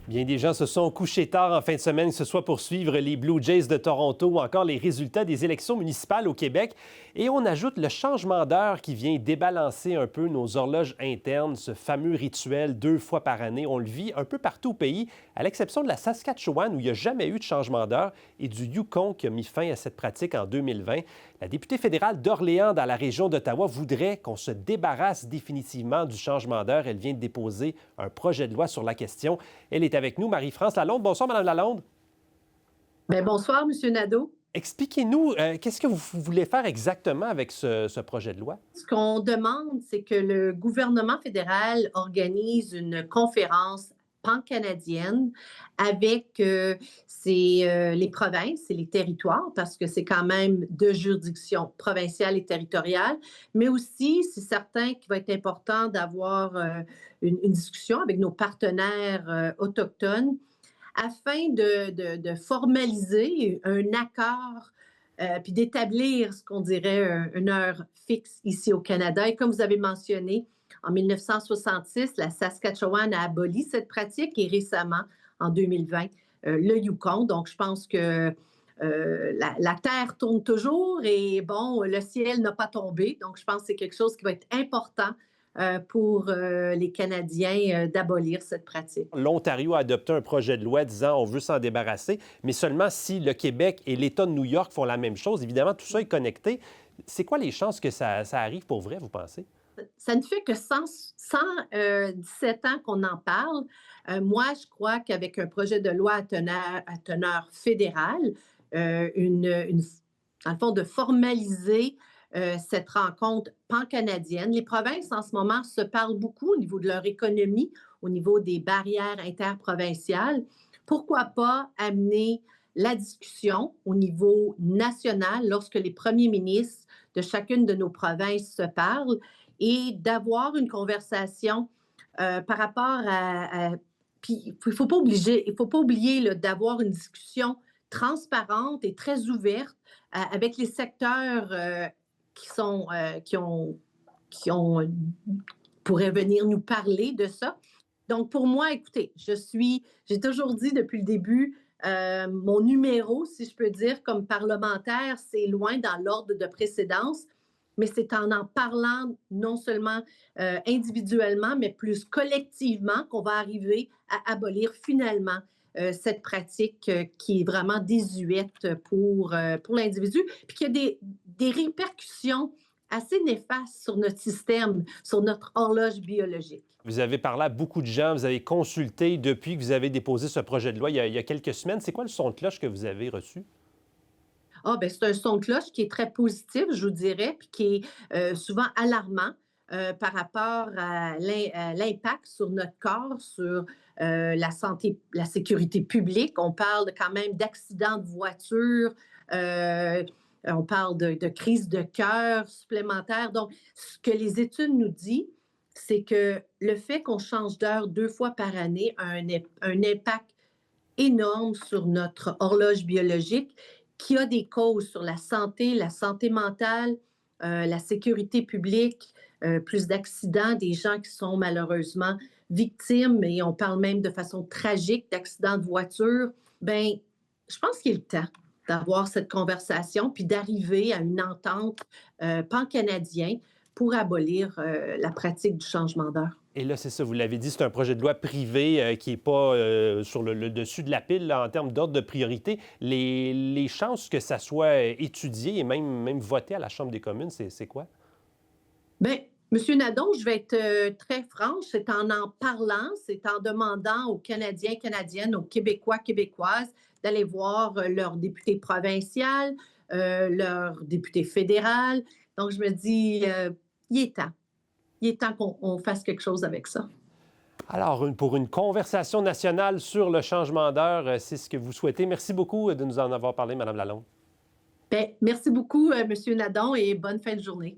Bien, des gens se sont couchés tard en fin de semaine, que ce soit pour suivre les Blue Jays de Toronto ou encore les résultats des élections municipales au Québec. Et on ajoute le changement d'heure qui vient débalancer un peu nos horloges internes, ce fameux rituel 2 fois par année. On le vit un peu partout au pays, à l'exception de la Saskatchewan où il n'y a jamais eu de changement d'heure et du Yukon qui a mis fin à cette pratique en 2020. La députée fédérale d'Orléans dans la région d'Ottawa voudrait qu'on se débarrasse définitivement du changement d'heure. Elle vient de déposer un projet de loi sur la question. Elle est avec nous, Marie-France Lalonde. Bonsoir, Mme Lalonde. Bien, bonsoir, M. Nadeau. Expliquez-nous, qu'est-ce que vous voulez faire exactement avec ce projet de loi? Ce qu'on demande, c'est que le gouvernement fédéral organise une conférence pan-canadienne avec les provinces et les territoires, parce que c'est quand même de juridiction provinciale et territoriale, mais aussi, c'est certain qu'il va être important d'avoir une discussion avec nos partenaires autochtones afin de formaliser un accord puis d'établir ce qu'on dirait une heure fixe ici au Canada. Et comme vous avez mentionné, en 1966, la Saskatchewan a aboli cette pratique et récemment, en 2020, le Yukon. Donc, je pense que la Terre tourne toujours et bon, le ciel n'a pas tombé. Donc, je pense que c'est quelque chose qui va être important pour les Canadiens d'abolir cette pratique. L'Ontario a adopté un projet de loi disant on veut s'en débarrasser, mais seulement si le Québec et l'État de New York font la même chose. Évidemment, tout ça est connecté. C'est quoi les chances que ça arrive pour vrai, vous pensez? Ça ne fait que 117 ans qu'on en parle. Moi, je crois qu'avec un projet de loi à teneur fédérale, dans le fond, de formaliser cette rencontre pan-canadienne. Les provinces, en ce moment, se parlent beaucoup au niveau de leur économie, au niveau des barrières interprovinciales. Pourquoi pas amener la discussion au niveau national lorsque les premiers ministres de chacune de nos provinces se parlent et d'avoir une conversation par rapport puis il ne faut pas oublier là, d'avoir une discussion transparente et très ouverte avec les secteurs qui pourraient venir nous parler de ça. Donc, pour moi, écoutez, j'ai toujours dit depuis le début, mon numéro, si je peux dire, comme parlementaire, c'est loin dans l'ordre de précédence, mais c'est en parlant non seulement individuellement, mais plus collectivement qu'on va arriver à abolir finalement cette pratique qui est vraiment désuète pour l'individu, puis qu'il y a des répercussions assez néfastes sur notre système, sur notre horloge biologique. Vous avez parlé à beaucoup de gens, vous avez consulté depuis que vous avez déposé ce projet de loi il y a quelques semaines. C'est quoi le son de cloche que vous avez reçu? Ah, ben c'est un son de cloche qui est très positif, je vous dirais, puis qui est souvent alarmant par rapport à l'impact sur notre corps, sur la santé, la sécurité publique. On parle quand même d'accidents de voiture, on parle de crise de cœur supplémentaire. Donc, ce que les études nous disent, c'est que le fait qu'on change d'heure 2 fois par année a un impact énorme sur notre horloge biologique qui a des causes sur la santé mentale, la sécurité publique, plus d'accidents, des gens qui sont malheureusement victimes, et on parle même de façon tragique d'accidents de voiture. Bien, je pense qu'il est le temps d'avoir cette conversation puis d'arriver à une entente pan-canadien pour abolir la pratique du changement d'heure. Et là, c'est ça, vous l'avez dit, c'est un projet de loi privé qui n'est pas sur le dessus de la pile là, en termes d'ordre de priorité. Les chances que ça soit étudié et même voté à la Chambre des communes, c'est quoi? Bien, M. Nadon, je vais être très franche, c'est en parlant, c'est en demandant aux Canadiens, Canadiennes, aux Québécois, Québécoises d'aller voir leur député provincial, leur député fédéral. Donc, je me dis, il est temps. Il est temps qu'on fasse quelque chose avec ça. Alors, pour une conversation nationale sur le changement d'heure, c'est ce que vous souhaitez. Merci beaucoup de nous en avoir parlé, Mme Lalonde. Bien, merci beaucoup, M. Nadon, et bonne fin de journée.